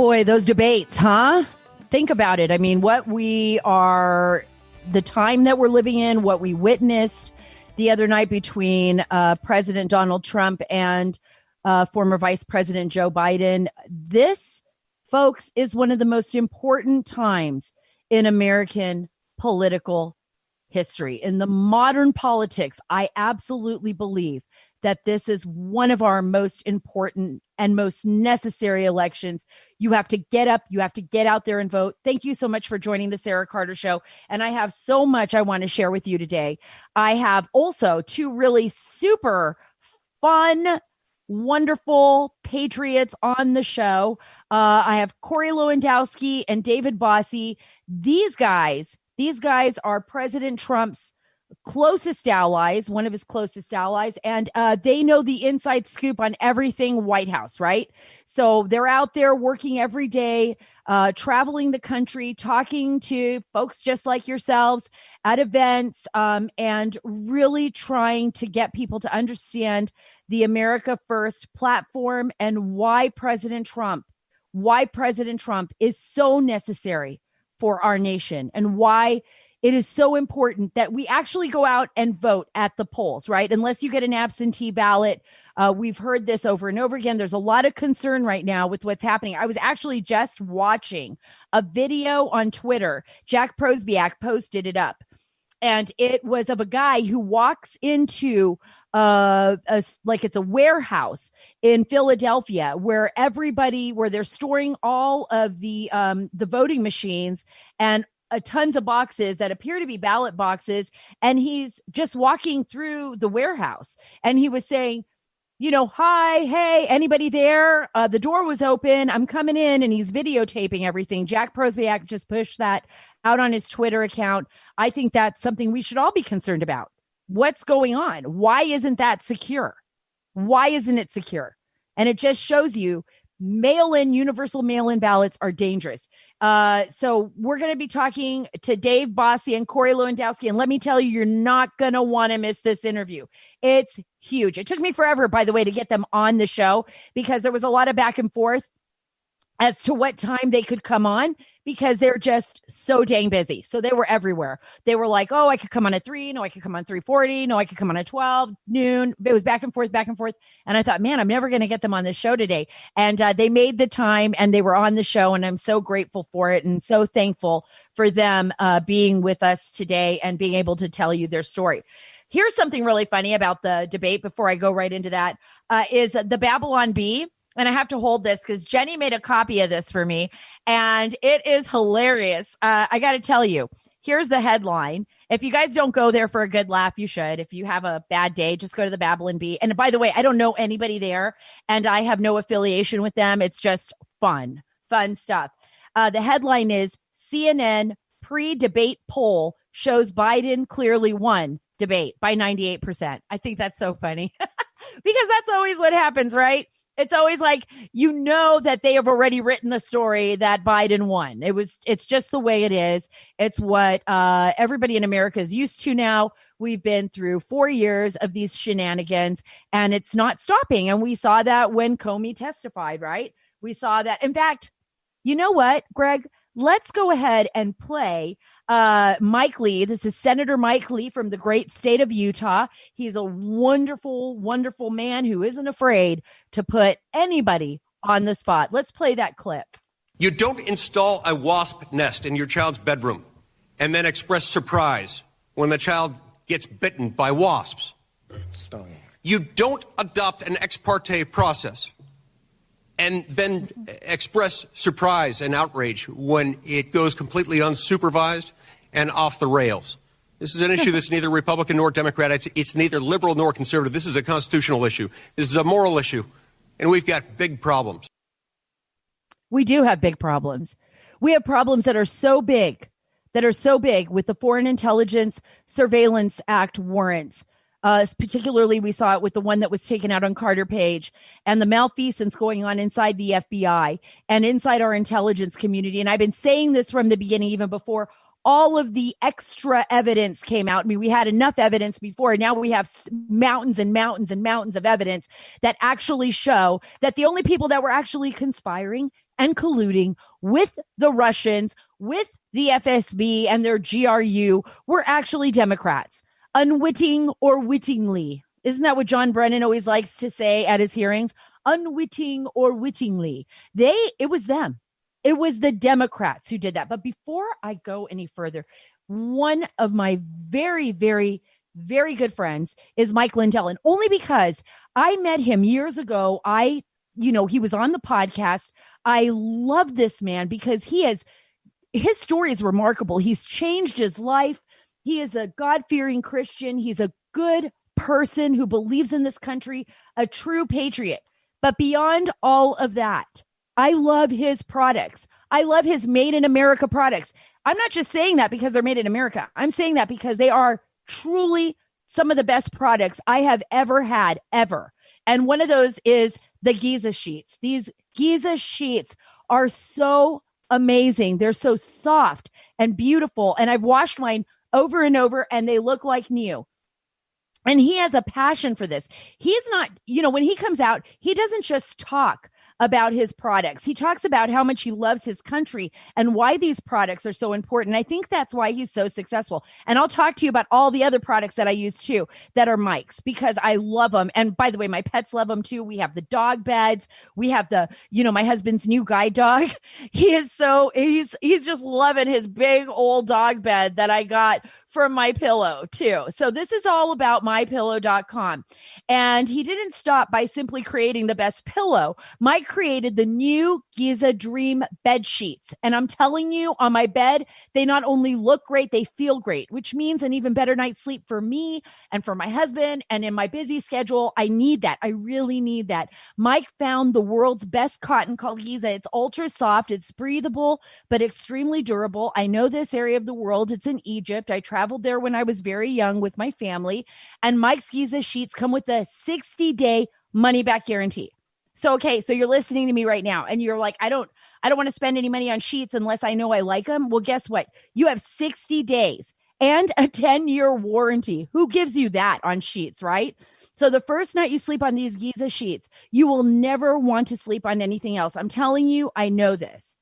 boy, those debates, huh? Think about it. I mean, the time that we're living in, what we witnessed the other night between President Donald Trump and former Vice President Joe Biden. This, folks, is one of the most important times in American political history. In the modern politics, I absolutely believe that this is one of our most important and most necessary elections. You have to get up. You have to get out there and vote. Thank you so much for joining the Sarah Carter Show. And I have so much I want to share with you today. I have also two really super fun, wonderful patriots on the show. I have Corey Lewandowski and David Bossie. These guys are President Trump's closest allies, one of his closest allies, and they know the inside scoop on everything White House, right? So they're out there working every day, traveling the country, talking to folks just like yourselves at events, and really trying to get people to understand the America First platform and why President Trump is so necessary for our nation and why it is so important that we actually go out and vote at the polls, right? Unless you get an absentee ballot. We've heard this over and over again. There's a lot of concern right now with what's happening. I was actually just watching a video on Twitter. Jack Prosbiak posted it up. And it was of a guy who walks into it's a warehouse in Philadelphia where they're storing all of the voting machines and tons of boxes that appear to be ballot boxes. And he's just walking through the warehouse and he was saying, hi, hey, anybody there? The door was open. I'm coming in, and he's videotaping everything. Jack Prosbiak just pushed that out on his Twitter account. I think that's something we should all be concerned about. What's going on? Why isn't that secure? Why isn't it secure? And it just shows you universal mail-in ballots are dangerous. So we're going to be talking to Dave Bossie and Corey Lewandowski. And let me tell you, you're not going to want to miss this interview. It's huge. It took me forever, by the way, to get them on the show because there was a lot of back and forth as to what time they could come on because they're just so dang busy. So they were everywhere. They were like, oh, I could come on at 3. No, I could come on 3:40. No, I could come on at 12 noon. It was back and forth. And I thought, man, I'm never going to get them on this show today. And they made the time and they were on the show. And I'm so grateful for it and so thankful for them being with us today and being able to tell you their story. Here's something really funny about the debate before I go right into that is the Babylon Bee. And I have to hold this because Jenny made a copy of this for me, and it is hilarious. I got to tell you, here's the headline. If you guys don't go there for a good laugh, you should. If you have a bad day, just go to the Babylon Bee. And by the way, I don't know anybody there, and I have no affiliation with them. It's just fun stuff. The headline is CNN pre-debate poll shows Biden clearly won debate by 98%. I think that's so funny because that's always what happens, right? It's always like, that they have already written the story that Biden won. It's just the way it is. It's what everybody in America is used to now. We've been through 4 years of these shenanigans and it's not stopping. And we saw that when Comey testified, right? We saw that. In fact, you know what, Greg? Let's go ahead and play Mike Lee. This is Senator Mike Lee from the great state of Utah. He's a wonderful, wonderful man who isn't afraid to put anybody on the spot. Let's play that clip. You don't install a wasp nest in your child's bedroom and then express surprise when the child gets bitten by wasps. You don't adopt an ex parte process and then express surprise and outrage when it goes completely unsupervised and off the rails. This is an issue that's neither Republican nor Democrat. It's neither liberal nor conservative. This is a constitutional issue. This is a moral issue. And we've got big problems. We do have big problems. We have problems that are so big with the Foreign Intelligence Surveillance Act warrants. Particularly, we saw it with the one that was taken out on Carter Page and the malfeasance going on inside the FBI and inside our intelligence community. And I've been saying this from the beginning, even before all of the extra evidence came out. I mean, we had enough evidence before. Now we have mountains and mountains and mountains of evidence that actually show that the only people that were actually conspiring and colluding with the Russians, with the FSB and their GRU were actually Democrats, unwitting or wittingly. Isn't that what John Brennan always likes to say at his hearings? Unwitting or wittingly. It was them. It was the Democrats who did that. But before I go any further, one of my very, very, very good friends is Mike Lindell. And only because I met him years ago, he was on the podcast. I love this man because his story is remarkable. He's changed his life. He is a God-fearing Christian. He's a good person who believes in this country, a true patriot. But beyond all of that, I love his products. I love his Made in America products. I'm not just saying that because they're made in America. I'm saying that because they are truly some of the best products I have ever had, ever. And one of those is the Giza sheets. These Giza sheets are so amazing. They're so soft and beautiful. And I've washed mine over and over and they look like new. And he has a passion for this. He's not, when he comes out, he doesn't just talk about his products. He talks about how much he loves his country and why these products are so important. I think that's why he's so successful. And I'll talk to you about all the other products that I use too, that are Mike's, because I love them. And by the way, my pets love them too. We have the dog beds. We have my husband's new guide dog. He's just loving his big old dog bed that I got from MyPillow too. So this is all about MyPillow.com. And he didn't stop by simply creating the best pillow. Mike created the new Giza Dream bed sheets. And I'm telling you, on my bed, they not only look great, they feel great, which means an even better night's sleep for me and for my husband. And in my busy schedule, I need that. I really need that. Mike found the world's best cotton called Giza. It's ultra soft. It's breathable, but extremely durable. I know this area of the world. It's in Egypt. I traveled there when I was very young with my family. And Mike's Giza sheets come with a 60-day money-back guarantee. So you're listening to me right now and you're like, I don't want to spend any money on sheets unless I know I like them. Well, guess what? You have 60 days and a 10-year warranty. Who gives you that on sheets, right? So the first night you sleep on these Giza sheets, you will never want to sleep on anything else. I'm telling you, I know this.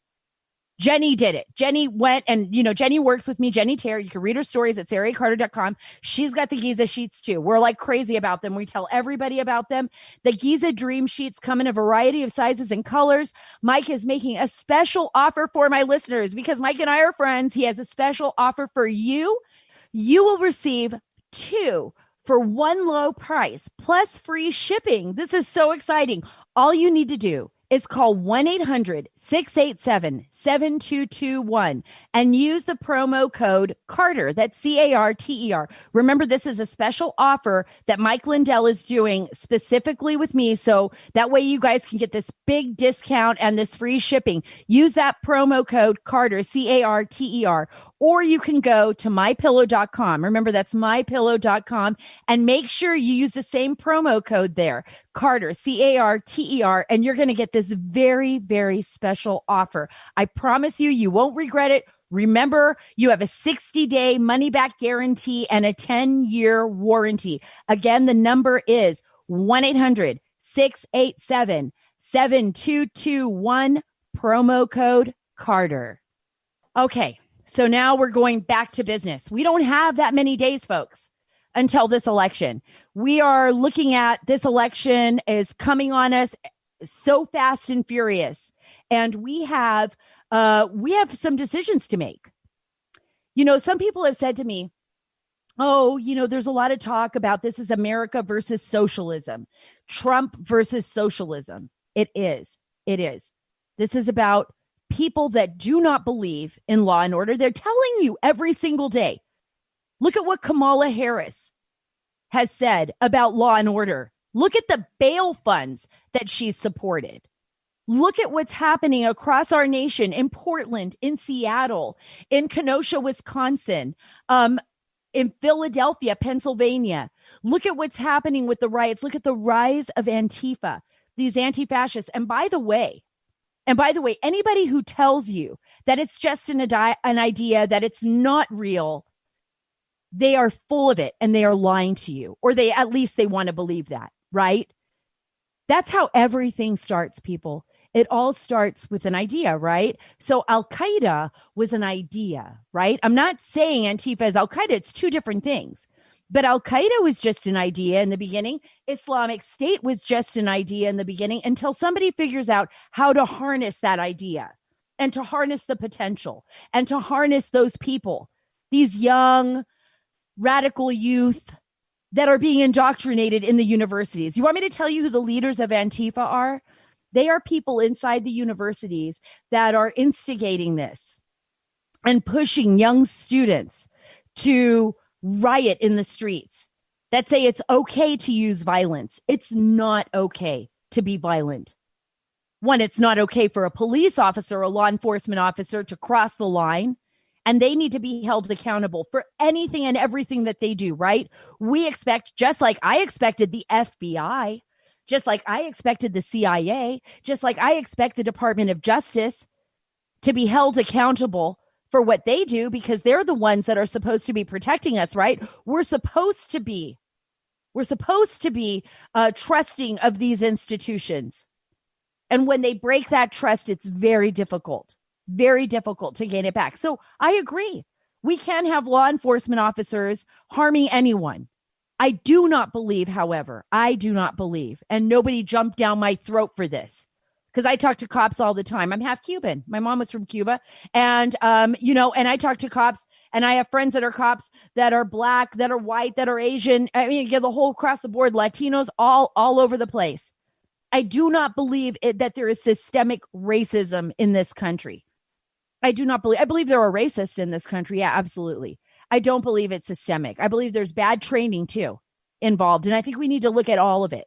Jenny did it. Jenny went and, Jenny works with me. Jenny Terry, you can read her stories at sarahcarter.com. She's got the Giza sheets too. We're like crazy about them. We tell everybody about them. The Giza Dream sheets come in a variety of sizes and colors. Mike is making a special offer for my listeners because Mike and I are friends. He has a special offer for you. You will receive 2 for one low price plus free shipping. This is so exciting. All you need to do is call 1-800-687-7221 and use the promo code Carter. That's CARTER. Remember, this is a special offer that Mike Lindell is doing specifically with me. So that way you guys can get this big discount and this free shipping. Use that promo code Carter, CARTER. Or you can go to mypillow.com. Remember, that's mypillow.com. And make sure you use the same promo code there, Carter, CARTER. And you're going to get this very, very special offer. I promise you, you won't regret it. Remember, you have a 60-day money-back guarantee and a 10-year warranty. Again, the number is 1-800-687-7221, promo code Carter. Okay. So now we're going back to business. We don't have that many days, folks, until this election. We are looking at this election is coming on us so fast and furious. And we have some decisions to make. Some people have said to me, there's a lot of talk about this is America versus socialism, Trump versus socialism. It is. This is about people that do not believe in law and order. They're telling you every single day. Look at what Kamala Harris has said about law and order. Look at the bail funds that she's supported. Look at what's happening across our nation, in Portland, in Seattle, in Kenosha, Wisconsin, in Philadelphia, Pennsylvania. Look at what's happening with the riots. Look at the rise of Antifa, these anti-fascists. And by the way, anybody who tells you that it's just an idea, that it's not real, they are full of it and they are lying to you, or at least they want to believe that, right? That's how everything starts, people. It all starts with an idea, right? So Al-Qaeda was an idea, right? I'm not saying Antifa is Al-Qaeda. It's two different things. But Al-Qaeda was just an idea in the beginning. Islamic State was just an idea in the beginning until somebody figures out how to harness that idea and to harness the potential and to harness those people, these young, radical youth that are being indoctrinated in the universities. You want me to tell you who the leaders of Antifa are? They are people inside the universities that are instigating this and pushing young students to riot in the streets, that say it's okay to use violence. It's not okay to be violent. One, it's not okay for a police officer, a law enforcement officer to cross the line, and they need to be held accountable for anything and everything that they do, right? We expect, just like I expected the FBI, just like I expected the CIA, just like I expect the Department of Justice to be held accountable for what they do, because they're the ones that are supposed to be protecting us, right? We're supposed to be trusting of these institutions. And when they break that trust, it's very difficult to gain it back. So I agree. We can have law enforcement officers harming anyone. I do not believe, however, and nobody jumped down my throat for this, because I talk to cops all the time. I'm half Cuban. My mom was from Cuba. And, and I talk to cops, and I have friends that are cops that are Black, that are white, that are Asian. I mean, the whole across the board, Latinos, all over the place. I do not believe that there is systemic racism in this country. I believe there are racists in this country. Yeah, absolutely. I don't believe it's systemic. I believe there's bad training too involved. And I think we need to look at all of it.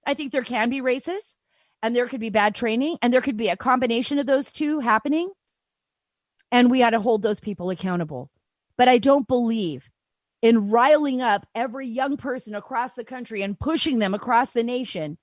I think there can be racists, and there could be bad training, and there could be a combination of those two happening. And we ought to hold those people accountable. But I don't believe in riling up every young person across the country and pushing them across the nation,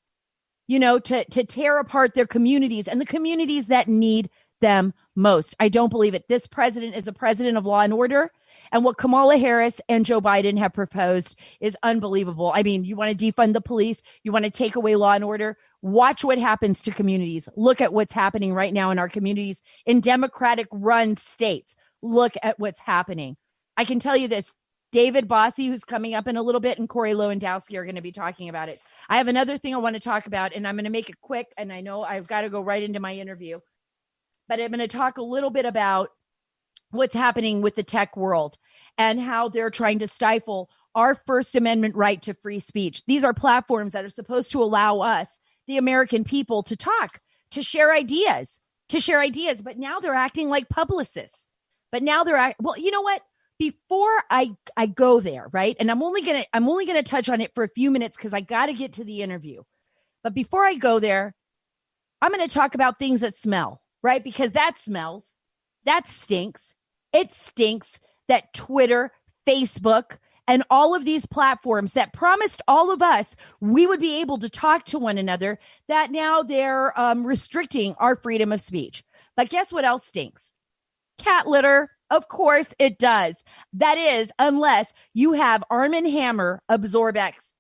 to tear apart their communities and the communities that need them most. I don't believe it. This president is a president of law and order. And what Kamala Harris and Joe Biden have proposed is unbelievable. I mean, you want to defund the police, you want to take away law and order. Watch what happens to communities. Look at what's happening right now in our communities in Democratic run states. Look at what's happening. I can tell you this. David Bossie, who's coming up in a little bit, and Corey Lewandowski are going to be talking about it. I have another thing I want to talk about, and I'm going to make it quick. And I know I've got to go right into my interview, but I'm going to talk a little bit about what's happening with the tech world and how they're trying to stifle our First Amendment right to free speech. These are platforms that are supposed to allow us, the American people, to talk, to share ideas. But now they're acting like publicists. Well, you know what? Before I go there, right? And I'm only gonna touch on it for a few minutes because I got to get to the interview. But before I go there, I'm going to talk about things that smell, right? Because that smells, that stinks. It stinks that Twitter, Facebook, and all of these platforms that promised all of us we would be able to talk to one another, that now they're restricting our freedom of speech. But guess what else stinks? Cat litter. Of course it does. That is, unless you have Arm & Hammer Absorb-X.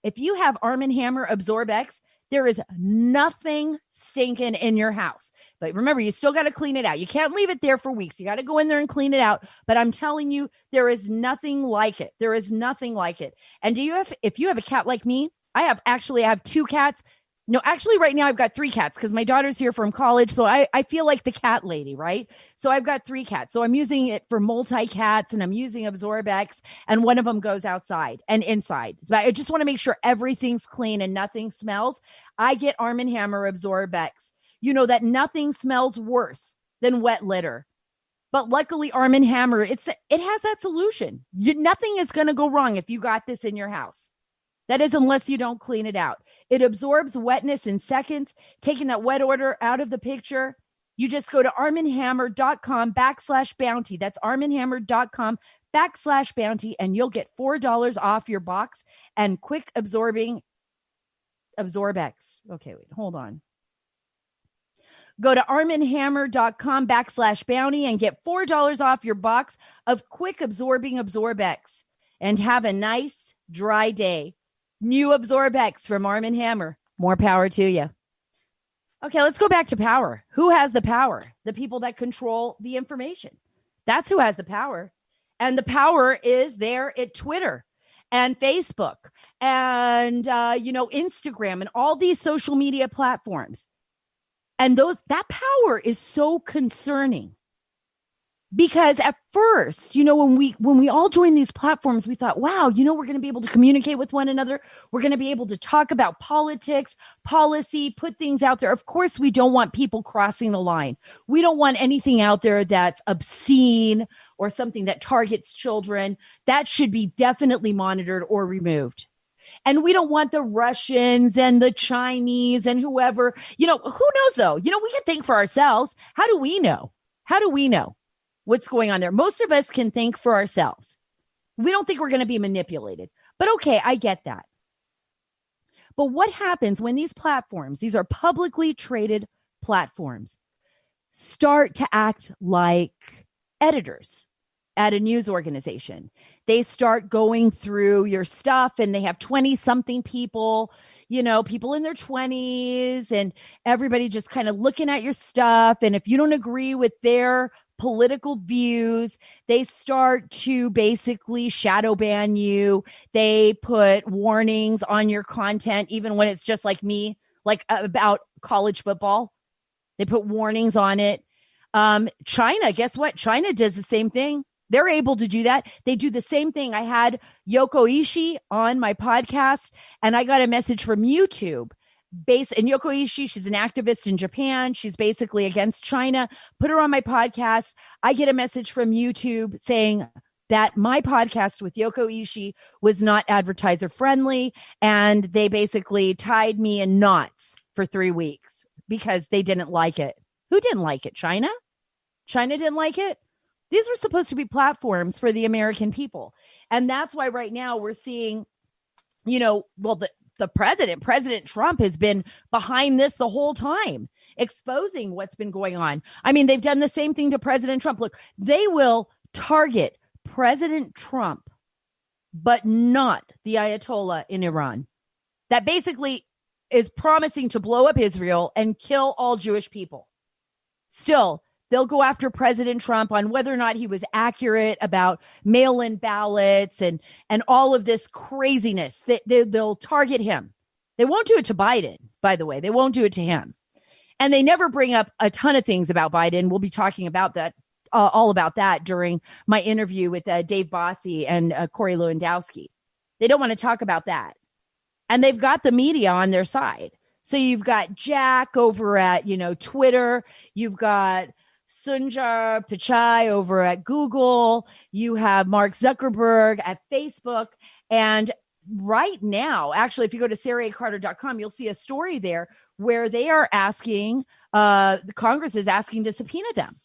If you have Arm & Hammer Absorb-X, there is nothing stinking in your house. But remember, you still got to clean it out. You can't leave it there for weeks. You got to go in there and clean it out. But I'm telling you, there is nothing like it. There is nothing like it. And if you have a cat like me, I have two cats. No, actually, right now I've got 3 cats because my daughter's here from college. So I feel like the cat lady, right? So I've got 3 cats. So I'm using it for multi-cats, and I'm using Absorb-X, and one of them goes outside and inside. So I just want to make sure everything's clean and nothing smells. I get Arm & Hammer Absorb-X. You know that nothing smells worse than wet litter. But luckily, Arm & Hammer, it has that solution. Nothing is going to go wrong if you got this in your house. That is, unless you don't clean it out. It absorbs wetness in seconds, taking that wet odor out of the picture. You just go to armandhammer.com/bounty. That's armandhammer.com/bounty, and you'll get $4 off your box and quick absorbing Absorb-X. Okay, wait, hold on. Go to armandhammer.com/bounty and get $4 off your box of quick absorbing Absorb-X, and have a nice dry day. New Absorb-X from Arm & Hammer. More power to you. Okay, let's go back to power. Who has the power? The people that control the information. That's who has the power. And the power is there at Twitter and Facebook and, Instagram and all these social media platforms. And that power is so concerning. Because at first, when we all joined these platforms, we thought, wow, we're going to be able to communicate with one another. We're going to be able to talk about politics, policy, put things out there. Of course, we don't want people crossing the line. We don't want anything out there that's obscene or something that targets children. That should be definitely monitored or removed. And we don't want the Russians and the Chinese and whoever, who knows though? We can think for ourselves. How do we know? What's going on there? Most of us can think for ourselves. We don't think we're going to be manipulated. But okay, I get that. But what happens when these platforms, these are publicly traded platforms, start to act like editors at a news organization? They start going through your stuff and they have 20-something people, people in their 20s, and everybody just kind of looking at your stuff. And if you don't agree with their political views, they start to basically shadow ban you. They put warnings on your content, even when it's just like me, like about college football. They put warnings on it. China, guess what? China does the same thing. They're able to do that. They do the same thing. I had Yoko Ishii on my podcast, and I got a message from YouTube. And Yoko Ishii, she's an activist in Japan. She's basically against China. Put her on my podcast. I get a message from YouTube saying that my podcast with Yoko Ishii was not advertiser friendly, and they basically tied me in knots for 3 weeks because they didn't like it. Who didn't like it? China? China didn't like it? These were supposed to be platforms for the American people. And that's why right now we're seeing, the President Trump has been behind this the whole time, exposing what's been going on. I mean, they've done the same thing to President Trump. Look, they will target President Trump, but not the Ayatollah in Iran. That basically is promising to blow up Israel and kill all Jewish people. Still, they'll go after President Trump on whether or not he was accurate about mail-in ballots and all of this craziness. They'll target him. They won't do it to Biden, by the way. They won't do it to him. And they never bring up a ton of things about Biden. We'll be talking about that, all about that during my interview with Dave Bossie and Corey Lewandowski. They don't want to talk about that. And they've got the media on their side. So you've got Jack over at, Twitter. You've got Sundar Pichai over at Google. You have Mark Zuckerberg at Facebook. And right now, actually, if you go to SarahACarter.com, you'll see a story there where they are asking, the Congress is asking to subpoena them.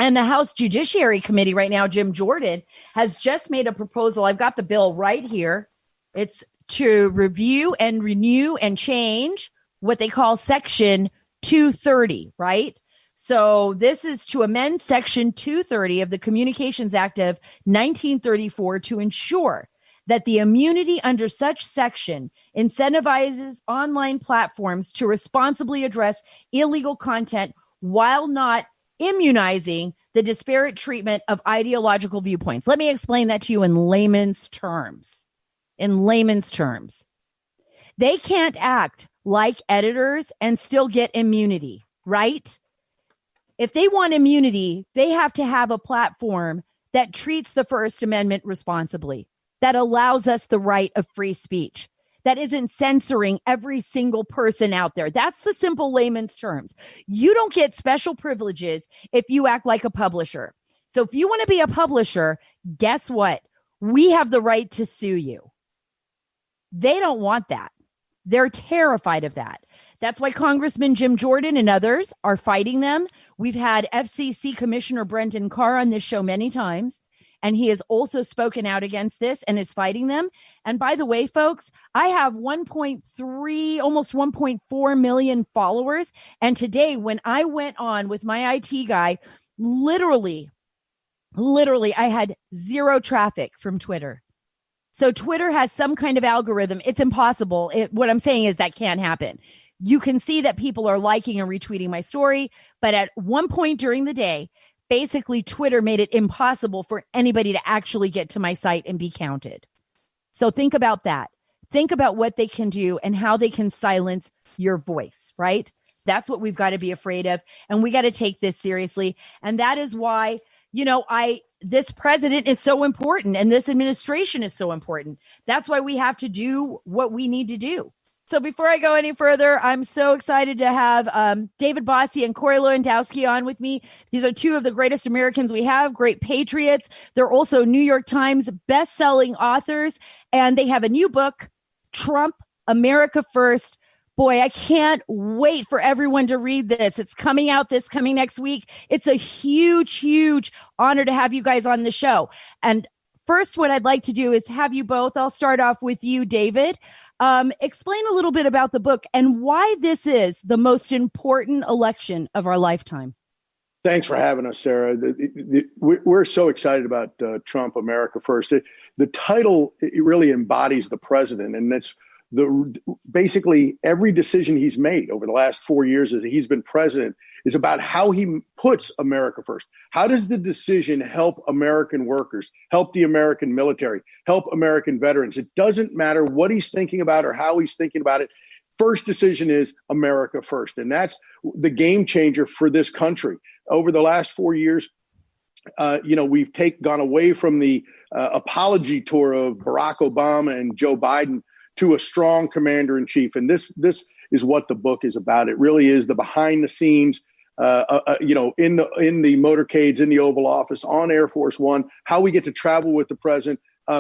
And the House Judiciary Committee right now, Jim Jordan, has just made a proposal. I've got the bill right here. It's to review and renew and change what they call Section 230, right? So this is to amend Section 230 of the Communications Act of 1934 to ensure that the immunity under such section incentivizes online platforms to responsibly address illegal content while not immunizing the disparate treatment of ideological viewpoints. Let me explain that to you in layman's terms. They can't act like editors and still get immunity, right? If they want immunity, they have to have a platform that treats the First Amendment responsibly, that allows us the right of free speech, that isn't censoring every single person out there. That's the simple layman's terms. You don't get special privileges if you act like a publisher. So if you want to be a publisher, guess what? We have the right to sue you. They don't want that. They're terrified of that. That's why Congressman Jim Jordan and others are fighting them. We've had FCC Commissioner Brendan Carr on this show many times, and he has also spoken out against this and is fighting them. And by the way, folks, I have 1.3, almost 1.4 million followers. And today, when I went on with my IT guy, literally, I had zero traffic from Twitter. So Twitter has some kind of algorithm. It's impossible. What I'm saying is that can't happen. you can see that people are liking and retweeting my story. But at one point during the day, basically Twitter made it impossible for anybody to actually get to my site and be counted. So think about that. Think about what they can do and how they can silence your voice, right? That's what we've got to be afraid of. And we got to take this seriously. And that is why, this president is so important and this administration is so important. That's why we have to do what we need to do. So before I go any further, I'm so excited to have David Bossie and Corey Lewandowski on with me. These are two of the greatest Americans we have, great patriots. They're also New York Times best-selling authors, and they have a new book, Trump, America First. Boy, I can't wait for everyone to read this. It's coming out coming next week. It's a huge, huge honor to have you guys on the show. And first, what I'd like to do is have you both. I'll start off with you, David. Explain a little bit about the book and why this is the most important election of our lifetime. Thanks for having us, Sarah. We're so excited about Trump, America First. The title, it really embodies the president, and that's basically every decision he's made over the last 4 years as he's been president is about how he puts America first. How does the decision help American workers, help the American military, help American veterans? It doesn't matter what he's thinking about or how he's thinking about it. First decision is America first. And that's the game changer for this country. Over the last 4 years, we've gone away from the apology tour of Barack Obama and Joe Biden to a strong commander in chief. And this is what the book is about. It really is the behind the scenes, in the motorcades, in the Oval Office, on Air Force One, how we get to travel with the president,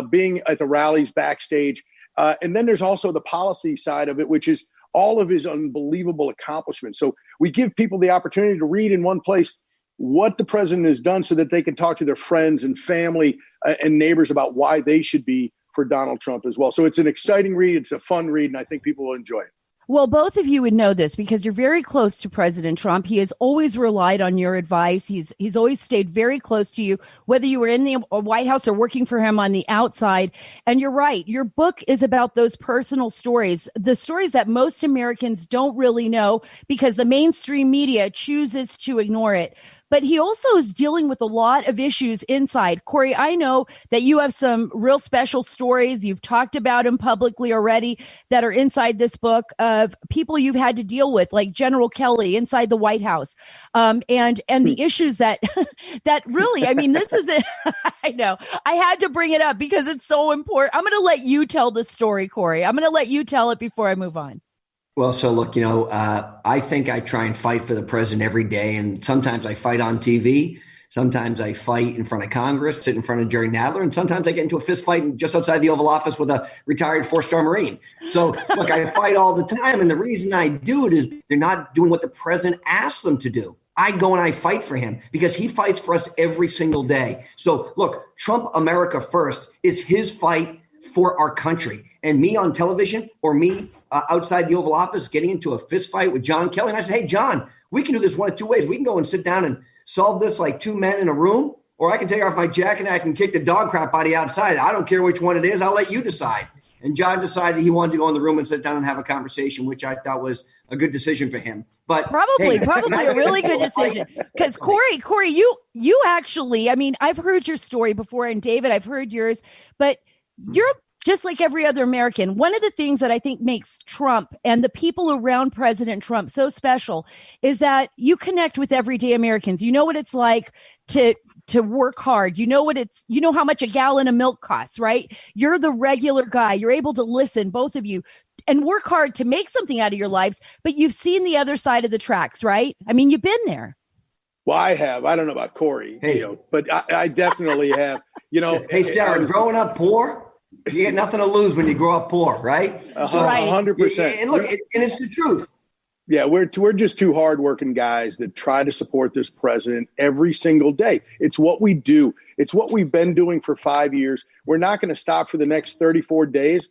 being at the rallies backstage. And then there's also the policy side of it, which is all of his unbelievable accomplishments. So we give people the opportunity to read in one place what the president has done so that they can talk to their friends and family and neighbors about why they should be for Donald Trump as well. So it's an exciting read. It's a fun read, and I think people will enjoy it. Well, both of you would know this because you're very close to President Trump. He has always relied on your advice. He's always stayed very close to you, whether you were in the White House or working for him on the outside. And you're right. Your book is about those personal stories, the stories that most Americans don't really know because the mainstream media chooses to ignore it. But he also is dealing with a lot of issues inside. Corey, I know that you have some real special stories. You've talked about them publicly already that are inside this book of people you've had to deal with, like General Kelly inside the White House, and the issues that really, I mean, this is it. I know I had to bring it up because it's so important. I'm going to let you tell the story, Corey. I'm going to let you tell it before I move on. Well, so look, I think I try and fight for the president every day. And sometimes I fight on TV. Sometimes I fight in front of Congress, sit in front of Jerry Nadler. And sometimes I get into a fist fight just outside the Oval Office with a retired 4-star Marine. So look, I fight all the time. And the reason I do it is they're not doing what the president asked them to do. I go and I fight for him because he fights for us every single day. So look, Trump America First is his fight for our country. And me on television or me outside the Oval Office getting into a fist fight with John Kelly. And I said, hey, John, we can do this one of two ways. We can go and sit down and solve this like two men in a room, or I can take off my jacket and I can kick the dog crap out of you outside. I don't care which one it is. I'll let you decide. And John decided he wanted to go in the room and sit down and have a conversation, which I thought was a good decision for him. But probably a really good decision. Because Corey, you actually, I mean, I've heard your story before, and David, I've heard yours, but you're just like every other American. One of the things that I think makes Trump and the people around President Trump so special is that you connect with everyday Americans. You know what it's like to work hard. You know how much a gallon of milk costs, right? You're the regular guy. You're able to listen, both of you, and work hard to make something out of your lives. But you've seen the other side of the tracks, right? I mean, you've been there. Well, I have. I don't know about Corey, but I definitely have. Hey, Sarah, growing up poor, you get nothing to lose when you grow up poor, right? 100%. And look, and it's the truth. Yeah, we're just two hardworking guys that try to support this president every single day. It's what we do. It's what we've been doing for 5 years. We're not going to stop for the next 34 days.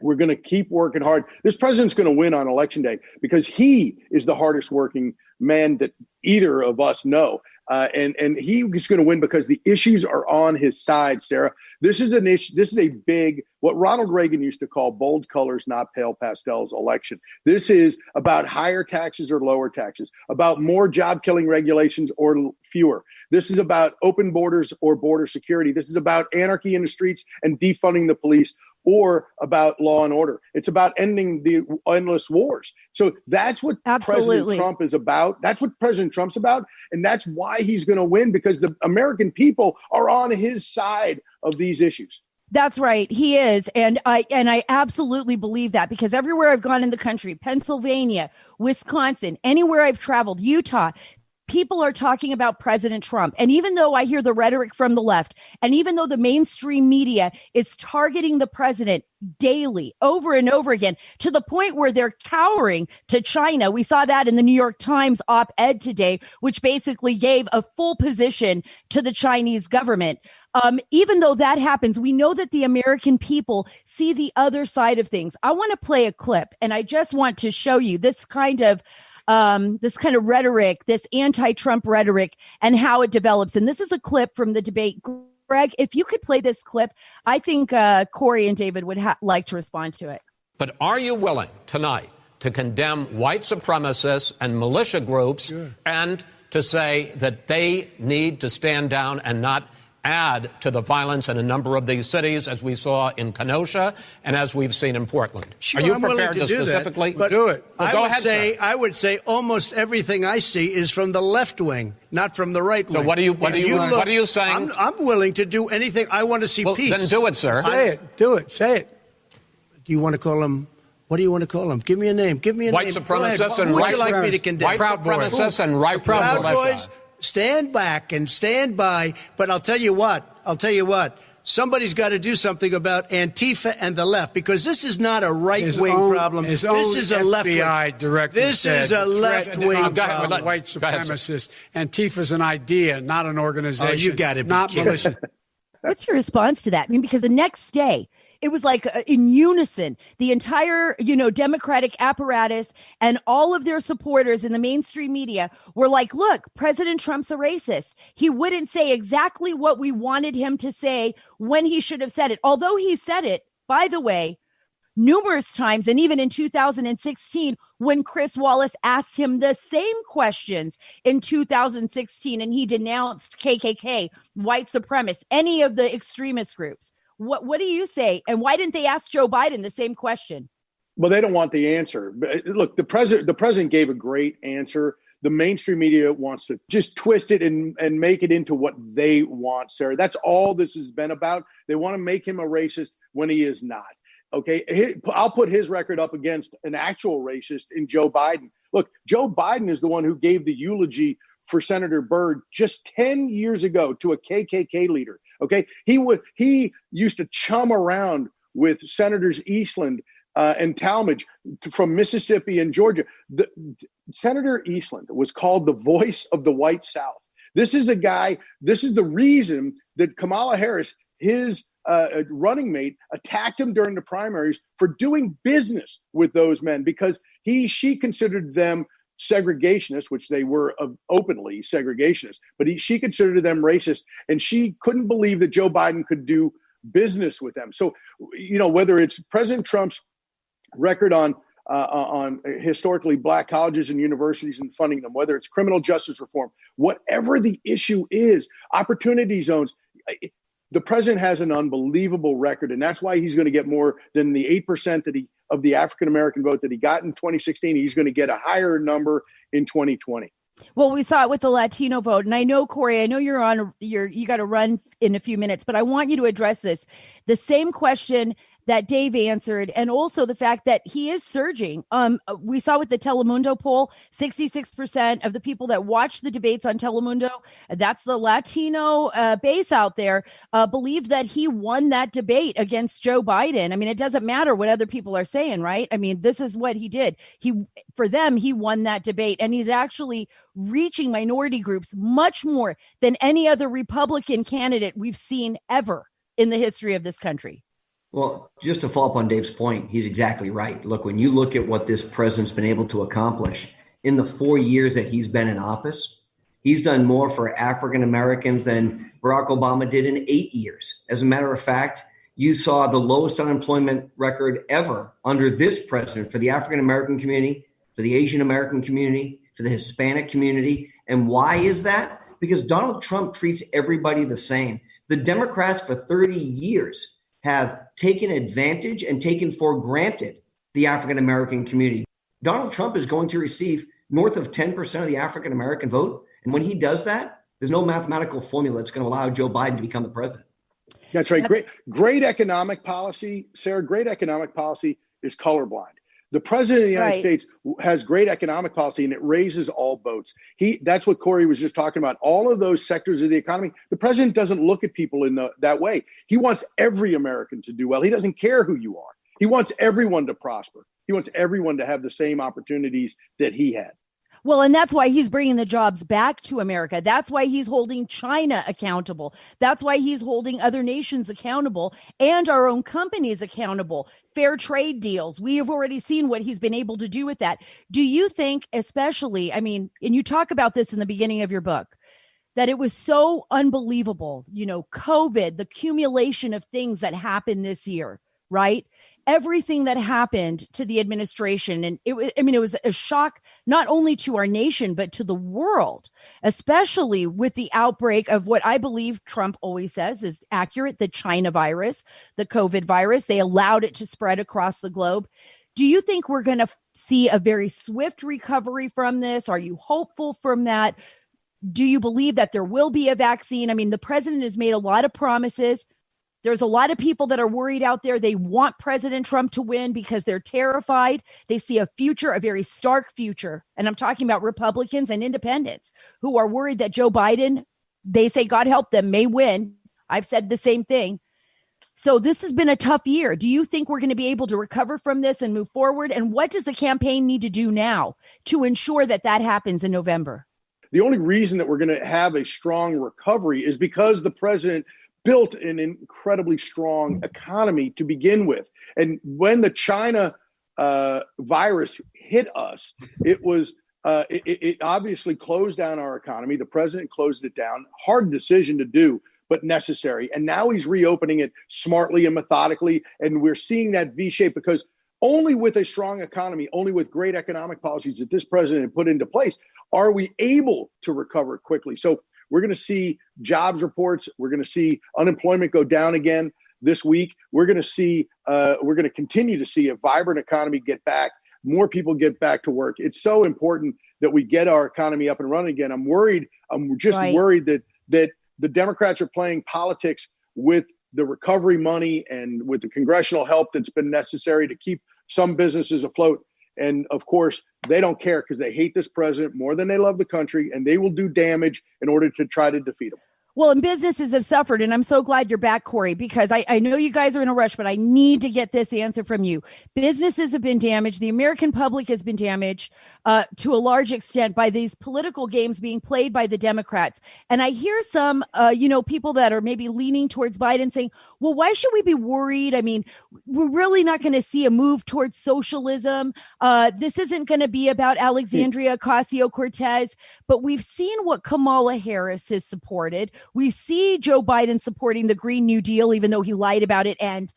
We're going to keep working hard. This president's going to win on Election Day because he is the hardest working man that either of us know. And he's going to win because the issues are on his side, Sarah. This is an issue. This is a big, what Ronald Reagan used to call bold colors, not pale pastels election. This is about higher taxes or lower taxes, about more job killing regulations or fewer. This is about open borders or border security. This is about anarchy in the streets and defunding the police, or about law and order. It's about ending the endless wars. So that's what President Trump is about. That's what President Trump's about. And that's why he's going to win, because the American people are on his side of these issues. That's right. He is. And I absolutely believe that, because everywhere I've gone in the country, Pennsylvania, Wisconsin, anywhere I've traveled, Utah, people are talking about President Trump. And even though I hear the rhetoric from the left, and even though the mainstream media is targeting the president daily, over and over again, to the point where they're cowering to China. We saw that in the New York Times op-ed today, which basically gave a full position to the Chinese government. Even though that happens, we know that the American people see the other side of things. I want to play a clip, and I just want to show you this kind of rhetoric, this anti-Trump rhetoric, and how it develops. And this is a clip from the debate. Greg, if you could play this clip, I think Corey and David would like to respond to it. But are you willing tonight to condemn white supremacists and militia groups, and to say that they need to stand down and not add to the violence in a number of these cities, as we saw in Kenosha and as we've seen in Portland? Sure, are you I'm prepared to specifically do it? Well, go ahead, I would say almost everything I see is from the left wing, not from the right wing. So what are you saying? I'm willing to do anything. I want to see peace. Then do it, sir. Say it. Do it. Say it. Do you want to call him? What do you want to call him? Give me a name. Give me a white name. Supremacists and Who would white you like me to condemn? White supremacists and right Proud Boys. Stand back and stand by. But I'll tell you what. Somebody's got to do something about Antifa and the left, because this is not a right-wing problem. This is a left-wing. This is a left-wing problem. White supremacists. Antifa's an idea, not an organization. Oh, you got it. Not militia. What's your response to that? I mean, because the next day, it was like in unison, the entire, Democratic apparatus and all of their supporters in the mainstream media were like, look, President Trump's a racist. He wouldn't say exactly what we wanted him to say when he should have said it. Although he said it, by the way, numerous times, and even in 2016, when Chris Wallace asked him the same questions in 2016, and he denounced KKK, white supremacists, any of the extremist groups. What do you say? And why didn't they ask Joe Biden the same question? Well, they don't want the answer. But look, the president gave a great answer. The mainstream media wants to just twist it and make it into what they want, Sarah. That's all this has been about. They want to make him a racist when he is not. Okay, I'll put his record up against an actual racist in Joe Biden. Look, Joe Biden is the one who gave the eulogy for Senator Byrd just 10 years ago to a KKK leader. Okay, he used to chum around with Senators Eastland and Talmadge from Mississippi and Georgia. Senator Eastland was called the voice of the white South. This is the reason that Kamala Harris, his running mate, attacked him during the primaries for doing business with those men, because she considered them segregationists, which they were openly segregationists, but she considered them racist, and she couldn't believe that Joe Biden could do business with them. So, whether it's President Trump's record on historically black colleges and universities and funding them, whether it's criminal justice reform, whatever the issue is, opportunity zones, the president has an unbelievable record, and that's why he's going to get more than the 8% of the African-American vote that he got in 2016. He's going to get a higher number in 2020. Well, we saw it with the Latino vote. And I know, Corey, you got to run in a few minutes, but I want you to address this. The same question that Dave answered, and also the fact that he is surging. We saw with the Telemundo poll, 66% of the people that watch the debates on Telemundo, that's the Latino base out there, believe that he won that debate against Joe Biden. I mean, it doesn't matter what other people are saying, right? I mean, this is what he did. For them, he won that debate, and he's actually reaching minority groups much more than any other Republican candidate we've seen ever in the history of this country. Well, just to follow up on Dave's point, he's exactly right. Look, when you look at what this president's been able to accomplish in the 4 years that he's been in office, He's done more for African Americans than Barack Obama did in 8 years. As a matter of fact, you saw the lowest unemployment record ever under this president for the African American community, for the Asian American community, for the Hispanic community. And why is that? Because Donald Trump treats everybody the same. The Democrats for 30 years have taken advantage and taken for granted the African American community. Donald Trump is going to receive north of 10% of the African American vote. And when he does that, there's no mathematical formula that's going to allow Joe Biden to become the president. That's right. Great economic policy, Sarah. Great economic policy is colorblind. The president of the United States has great economic policy, and it raises all boats. That's what Corey was just talking about. All of those sectors of the economy, the president doesn't look at people in that way. He wants every American to do well. He doesn't care who you are. He wants everyone to prosper. He wants everyone to have the same opportunities that he had. Well, and that's why he's bringing the jobs back to America. That's why he's holding China accountable. That's why he's holding other nations accountable and our own companies accountable. Fair trade deals. We have already seen what he's been able to do with that. Do you think, especially, I mean, and you talk about this in the beginning of your book, that it was so unbelievable, COVID, the accumulation of things that happened this year, right? Everything that happened to the administration. And it was a shock, not only to our nation, but to the world, especially with the outbreak of what I believe Trump always says is accurate, the China virus, the COVID virus. They allowed it to spread across the globe. Do you think we're going to see a very swift recovery from this? Are you hopeful from that? Do you believe that there will be a vaccine? I mean, the president has made a lot of promises. There's a lot of people that are worried out there. They want President Trump to win because they're terrified. They see a future, a very stark future. And I'm talking about Republicans and independents who are worried that Joe Biden, they say, God help them, may win. I've said the same thing. So this has been a tough year. Do you think we're going to be able to recover from this and move forward? And what does the campaign need to do now to ensure that that happens in November? The only reason that we're going to have a strong recovery is because the president built an incredibly strong economy to begin with. And when the China virus hit us, it obviously closed down our economy. The president closed it down. Hard decision to do, but necessary. And now he's reopening it smartly and methodically. And we're seeing that V-shape because only with a strong economy, only with great economic policies that this president put into place, are we able to recover quickly. So we're going to see jobs reports. We're going to see unemployment go down again this week. We're going to continue to see a vibrant economy get back, more people get back to work. It's so important that we get our economy up and running again. I'm worried. I'm just worried that the Democrats are playing politics with the recovery money and with the congressional help that's been necessary to keep some businesses afloat. And of course, they don't care because they hate this president more than they love the country, and they will do damage in order to try to defeat him. Well, and businesses have suffered, and I'm so glad you're back, Corey, because I know you guys are in a rush, but I need to get this answer from you. Businesses have been damaged. The American public has been damaged to a large extent by these political games being played by the Democrats. And I hear some, people that are maybe leaning towards Biden saying, well, why should we be worried? I mean, we're really not going to see a move towards socialism. This isn't going to be about Alexandria Ocasio-Cortez, but we've seen what Kamala Harris has supported. We see Joe Biden supporting the Green New Deal, even though he lied about it. And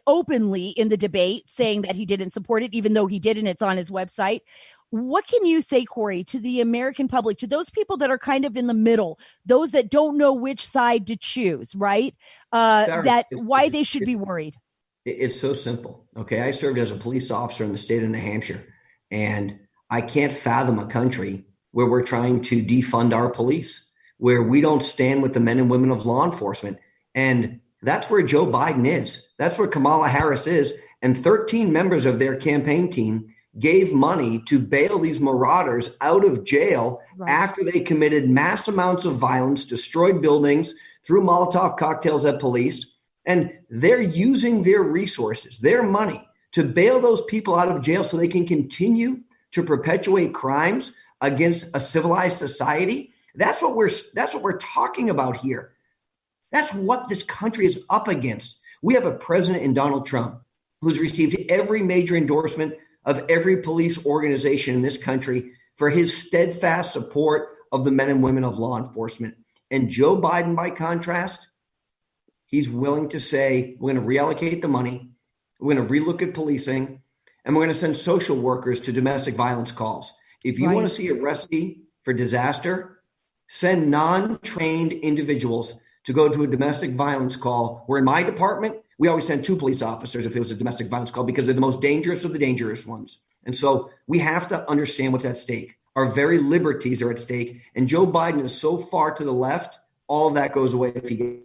openly in the debate saying that he didn't support it, even though he did. And it's on his website. What can you say, Corey, to the American public, to those people that are kind of in the middle, those that don't know which side to choose, right? Why they should be worried? It's so simple. Okay. I served as a police officer in the state of New Hampshire, and I can't fathom a country where we're trying to defund our police, where we don't stand with the men and women of law enforcement. And that's where Joe Biden is. That's where Kamala Harris is. And 13 members of their campaign team gave money to bail these marauders out of jail after they committed mass amounts of violence, destroyed buildings, threw Molotov cocktails at police. And they're using their resources, their money, to bail those people out of jail so they can continue to perpetuate crimes against a civilized society. That's what we're talking about here. That's what this country is up against. We have a president in Donald Trump who's received every major endorsement of every police organization in this country for his steadfast support of the men and women of law enforcement. And Joe Biden, by contrast, he's willing to say, we're going to reallocate the money, we're going to relook at policing, and we're going to send social workers to domestic violence calls. If you want to see a recipe for disaster, send non-trained individuals to go to a domestic violence call, where in my department, we always send 2 police officers if there was a domestic violence call, because they're the most dangerous of the dangerous ones. And so we have to understand what's at stake. Our very liberties are at stake. And Joe Biden is so far to the left, all of that goes away if he gets.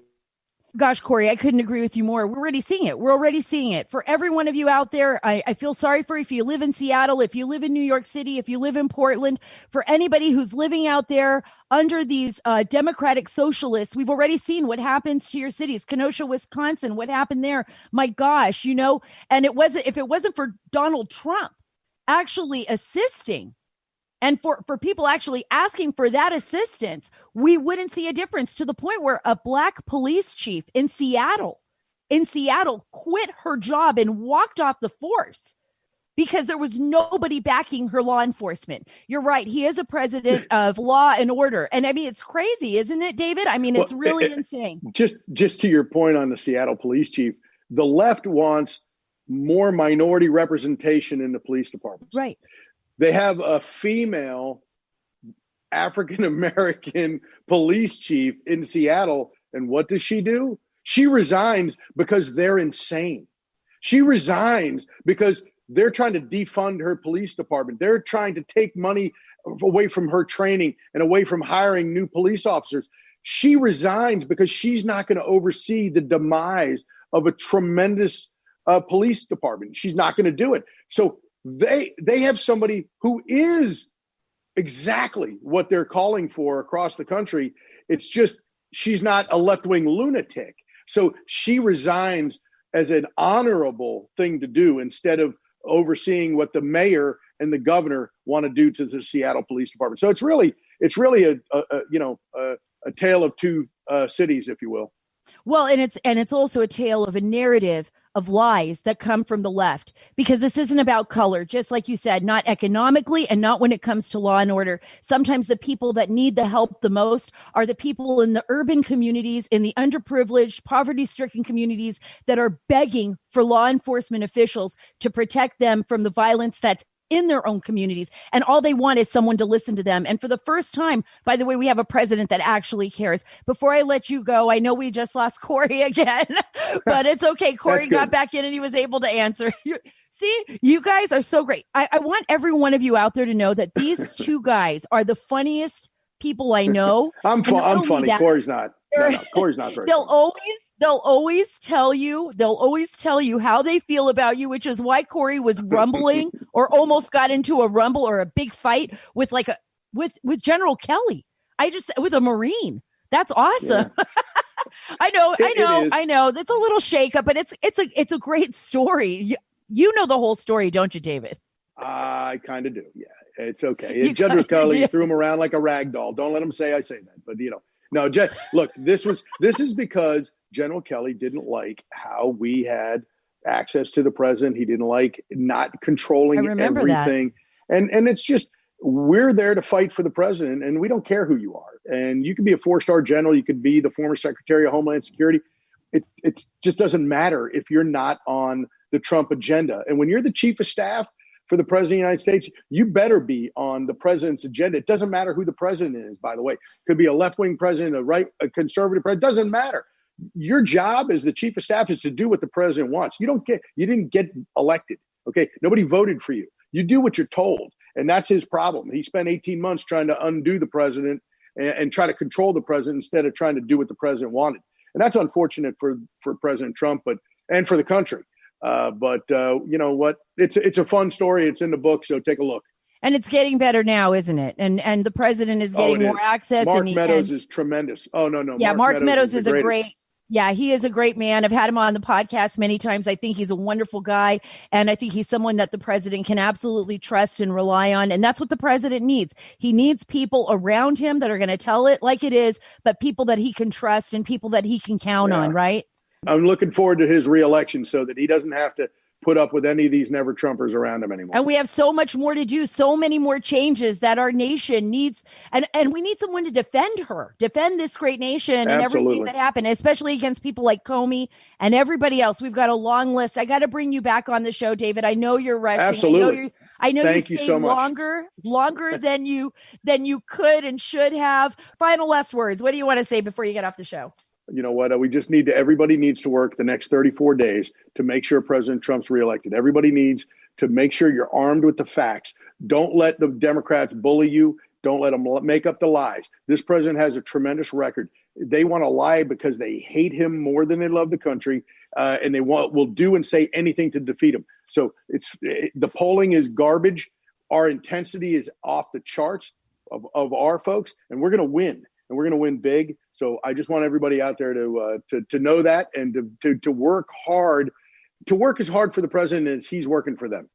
Gosh, Corey, I couldn't agree with you more. We're already seeing it. We're already seeing it. For every one of you out there, I feel sorry for you if you live in Seattle, if you live in New York City, if you live in Portland, for anybody who's living out there under these democratic socialists. We've already seen what happens to your cities. Kenosha, Wisconsin, what happened there? My gosh, you know, and if it wasn't for Donald Trump actually assisting, and for people actually asking for that assistance, we wouldn't see a difference, to the point where a black police chief in Seattle quit her job and walked off the force because there was nobody backing her law enforcement. You're right. He is a president of law and order. And I mean, it's crazy, isn't it, David? I mean, it's really insane. Just to your point on the Seattle police chief, the left wants more minority representation in the police departments. Right. They have a female African-American police chief in Seattle. And what does she do? She resigns because they're insane. She resigns because they're trying to defund her police department. They're trying to take money away from her training and away from hiring new police officers. She resigns because she's not going to oversee the demise of a tremendous police department. She's not going to do it. So they have somebody who is exactly what they're calling for across the country. It's just she's not a left-wing lunatic. So she resigns as an honorable thing to do instead of overseeing what the mayor and the governor want to do to the Seattle Police Department. So it's really a tale of 2 cities, if you will. Well, and it's also a tale of a narrative of lies that come from the left, because this isn't about color, just like you said, not economically and not when it comes to law and order. Sometimes the people that need the help the most are the people in the urban communities, in the underprivileged, poverty-stricken communities that are begging for law enforcement officials to protect them from the violence that's in their own communities. And all they want is someone to listen to them. And for the first time, by the way, we have a president that actually cares. Before I let you go, I know we just lost Corey again, but it's okay. Corey got back in and he was able to answer. See, you guys are so great. I want every one of you out there to know that these 2 guys are the funniest people I know. I'm funny. That, Corey's not. No, Corey's not very funny. They'll always tell you how they feel about you, which is why Corey was rumbling or almost got into a rumble or a big fight with with General Kelly. With a Marine. That's awesome. Yeah. I know. That's a little shakeup, but it's a great story. You know the whole story, don't you, David? I kind of do. Yeah, it's okay. General Kelly threw him around like a rag doll. Don't let him say I say that, but no, look, this is because General Kelly didn't like how we had access to the president. He didn't like not controlling everything. And it's just, we're there to fight for the president, and we don't care who you are. And you could be a 4-star general. You could be the former Secretary of Homeland Security. It just doesn't matter if you're not on the Trump agenda. And when you're the chief of staff for the president of the United States, you better be on the president's agenda. It doesn't matter who the president is, by the way. Could be a left-wing president, a conservative president. It doesn't matter. Your job as the chief of staff is to do what the president wants. You didn't get elected. Okay. Nobody voted for you. You do what you're told. And that's his problem. He spent 18 months trying to undo the president and try to control the president instead of trying to do what the president wanted. And that's unfortunate for President Trump, and for the country. But you know what? It's a fun story. It's in the book, so take a look. And it's getting better now, isn't it? And the president is getting more access. Mark Meadows is tremendous. Oh, no. Yeah, Mark Meadows is a great. Yeah, he is a great man. I've had him on the podcast many times. I think he's a wonderful guy. And I think he's someone that the president can absolutely trust and rely on. And that's what the president needs. He needs people around him that are going to tell it like it is, but people that he can trust and people that he can count on, right? I'm looking forward to his reelection so that he doesn't have to put up with any of these never Trumpers around him anymore. And we have so much more to do, so many more changes that our nation needs. And we need someone to defend this great nation and everything that happened, especially against people like Comey and everybody else. We've got a long list. I got to bring you back on the show, David. I know you're rushing. Absolutely. I know Thank you you stayed so much. longer than you could and should have. Final last words. What do you want to say before you get off the show? You know what? Everybody needs to work the next 34 days to make sure President Trump's reelected. Everybody needs to make sure you're armed with the facts. Don't let the Democrats bully you. Don't let them make up the lies. This president has a tremendous record. They want to lie because they hate him more than they love the country, and they will do and say anything to defeat him. So the polling is garbage. Our intensity is off the charts of our folks, and we're going to win. And we're going to win big. So I just want everybody out there to know that and to work hard, to work as hard for the president as he's working for them.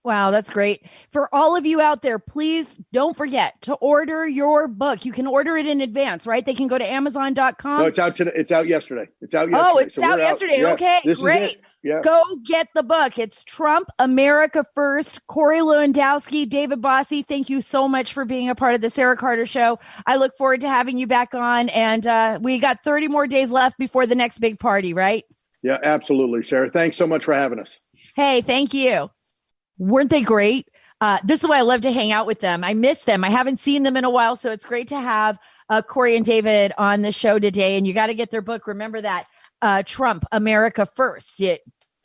Wow, that's great. For all of you out there, please don't forget to order your book. You can order it in advance, right? They can go to Amazon.com. No, it's out today. It's out yesterday. Oh, it's out yesterday. Yeah, okay, great. Yeah. Go get the book. It's Trump, America First. Corey Lewandowski, David Bossie, thank you so much for being a part of the Sarah Carter Show. I look forward to having you back on. And we got 30 more days left before the next big party, right? Yeah, absolutely, Sarah. Thanks so much for having us. Hey, thank you. Weren't they great? This is why I love to hang out with them. I miss them. I haven't seen them in a while, so it's great to have Corey and David on the show today. And you got to get their book. Remember that, Trump, America First.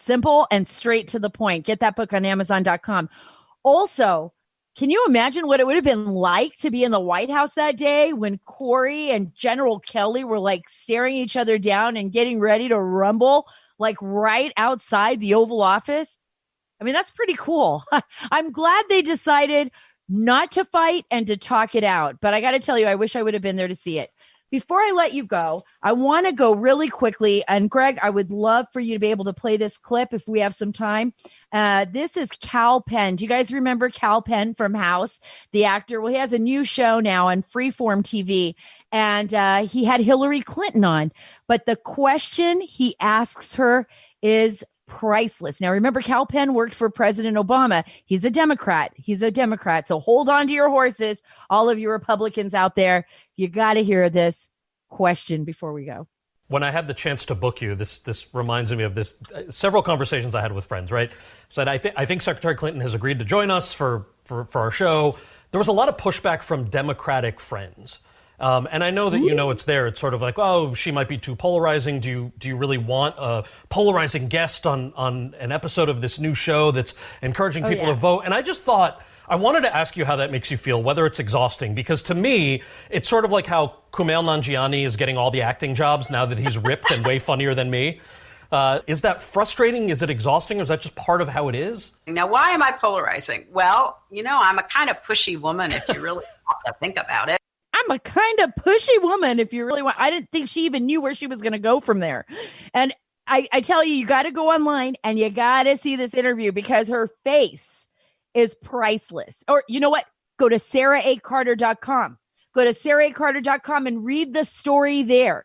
Simple and straight to the point. Get that book on Amazon.com. Also, can you imagine what it would have been like to be in the White House that day when Corey and General Kelly were like staring each other down and getting ready to rumble, like right outside the Oval Office? I mean, that's pretty cool. I'm glad they decided not to fight and to talk it out. But I got to tell you, I wish I would have been there to see it. Before I let you go, I want to go really quickly. And Greg, I would love for you to be able to play this clip if we have some time. This is Cal Penn. Do you guys remember Cal Penn from House, the actor? Well, he has a new show now on Freeform TV. And he had Hillary Clinton on. But the question he asks her is priceless. Now, remember, Cal Penn worked for President Obama. He's a Democrat. So hold on to your horses, all of you Republicans out there. You got to hear this question before we go. When I had the chance to book you, this reminds me of this several conversations I had with friends, right? So I think Secretary Clinton has agreed to join us for our show. There was a lot of pushback from Democratic friends. And I know that it's there. It's sort of like, oh, she might be too polarizing. Do you really want a polarizing guest on an episode of this new show that's encouraging people to vote? And I just thought, I wanted to ask you how that makes you feel, whether it's exhausting. Because to me, it's sort of like how Kumail Nanjiani is getting all the acting jobs now that he's ripped and way funnier than me. Is that frustrating? Is it exhausting? Or is that just part of how it is? Now, why am I polarizing? Well, I'm a kind of pushy woman if you really want to think about it. I'm a kind of pushy woman if you really want. I didn't think she even knew where she was going to go from there. And I tell you, you got to go online and you got to see this interview because her face is priceless. Or you know what? Go to SarahACarter.com. Go to SarahACarter.com and read the story there.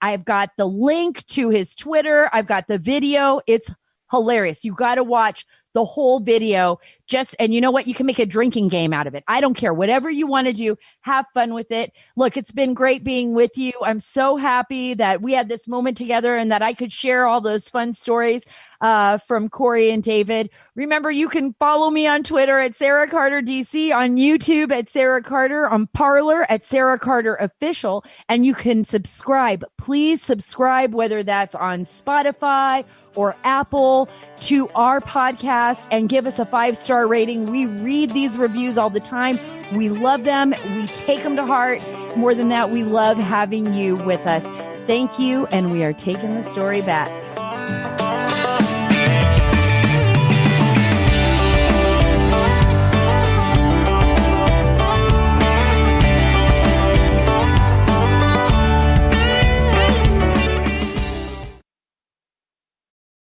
I've got the link to his Twitter. I've got the video. It's hilarious. You got to watch the whole video. And you know what? You can make a drinking game out of it. I don't care. Whatever you want to do, have fun with it. Look, it's been great being with you. I'm so happy that we had this moment together and that I could share all those fun stories from Corey and David. Remember, you can follow me on Twitter at Sarah Carter DC, on YouTube at Sarah Carter, on Parler at Sarah Carter Official, and you can subscribe. Please subscribe, whether that's on Spotify or Apple, to our podcast and give us a 5-star rating. We read these reviews all the time. We love them. We take them to heart. More than that, we love having you with us. Thank you. And we are taking the story back.